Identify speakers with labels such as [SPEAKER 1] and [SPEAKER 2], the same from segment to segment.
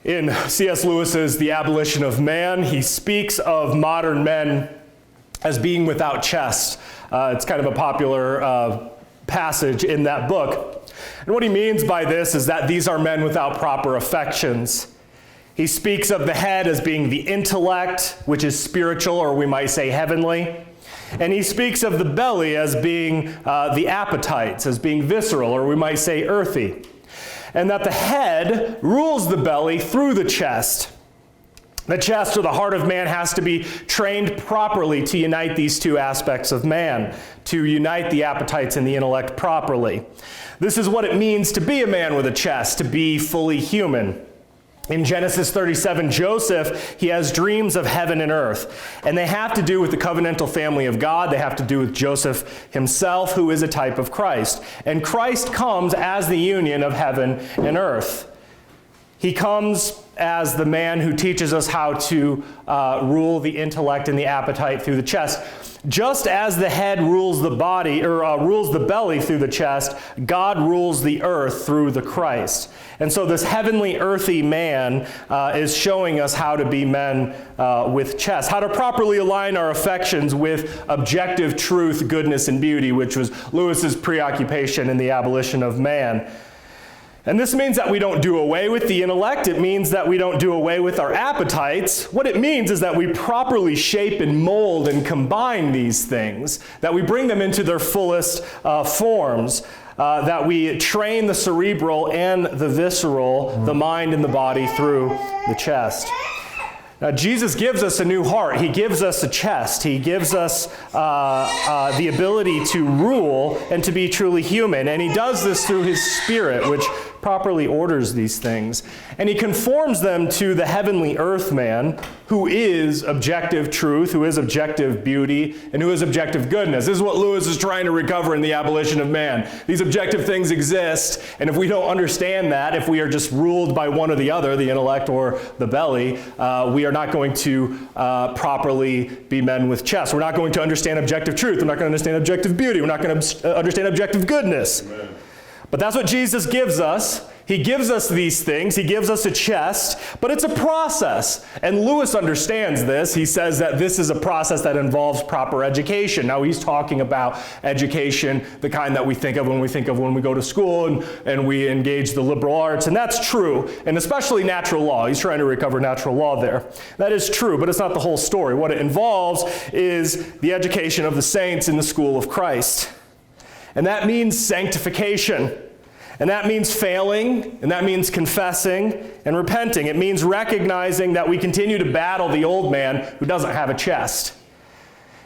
[SPEAKER 1] In C.S. Lewis's The Abolition of Man, he speaks of modern men as being without chest. It's kind of a popular passage in that book. And what he means by this is that these are men without proper affections. He speaks of the head as being the intellect, which is spiritual, or we might say heavenly. And he speaks of the belly as being the appetites, as being visceral, or we might say earthy. And that the head rules the belly through the chest. The chest, or the heart of man, has to be trained properly to unite these two aspects of man, to unite the appetites and the intellect properly. This is what it means to be a man with a chest, to be fully human. In Genesis 37, Joseph, he has dreams of heaven and earth, and they have to do with the covenantal family of God. They have to do with Joseph himself, who is a type of Christ. And Christ comes as the union of heaven and earth. He comes as the man who teaches us how to rule the intellect and the appetite through the chest. Just as the head rules the body, or rules the belly through the chest, God rules the earth through the Christ. And so this heavenly, earthy man is showing us how to be men with chest, how to properly align our affections with objective truth, goodness, and beauty, which was Lewis's preoccupation in The Abolition of Man. And this means that we don't do away with the intellect. It means that we don't do away with our appetites. What it means is that we properly shape and mold and combine these things, that we bring them into their fullest forms, that we train the cerebral and the visceral, the mind and the body through the chest. Now, Jesus gives us a new heart. He gives us a chest. He gives us the ability to rule and to be truly human. And he does this through his Spirit, which properly orders these things. And he conforms them to the heavenly earth man, who is objective truth, who is objective beauty, and who is objective goodness. This is what Lewis is trying to recover in The Abolition of Man. These objective things exist, and if we don't understand that, if we are just ruled by one or the other, the intellect or the belly, we are not going to properly be men with chest. We're not going to understand objective truth. We're not going to understand objective beauty. We're not going to understand objective goodness. Amen. But that's what Jesus gives us. He gives us these things. He gives us a chest, but it's a process. And Lewis understands this. He says that this is a process that involves proper education. Now, he's talking about education, the kind that we think of when we go to school and we engage the liberal arts. And that's true, and especially natural law. He's trying to recover natural law there. That is true, but it's not the whole story. What it involves is the education of the saints in the school of Christ. And that means sanctification. And that means failing, and that means confessing and repenting. It means recognizing that we continue to battle the old man who doesn't have a chest.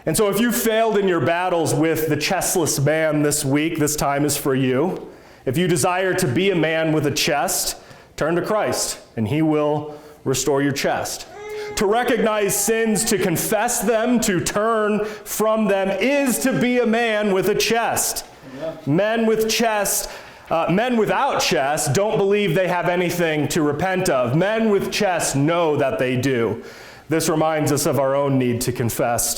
[SPEAKER 1] And so if you failed in your battles with the chestless man this week, this time is for you. If you desire to be a man with a chest, turn to Christ, and he will restore your chest. To recognize sins, to confess them, to turn from them, is to be a man with a chest. Yeah. Men without chest don't believe they have anything to repent of. Men with chest know that they do. This reminds us of our own need to confess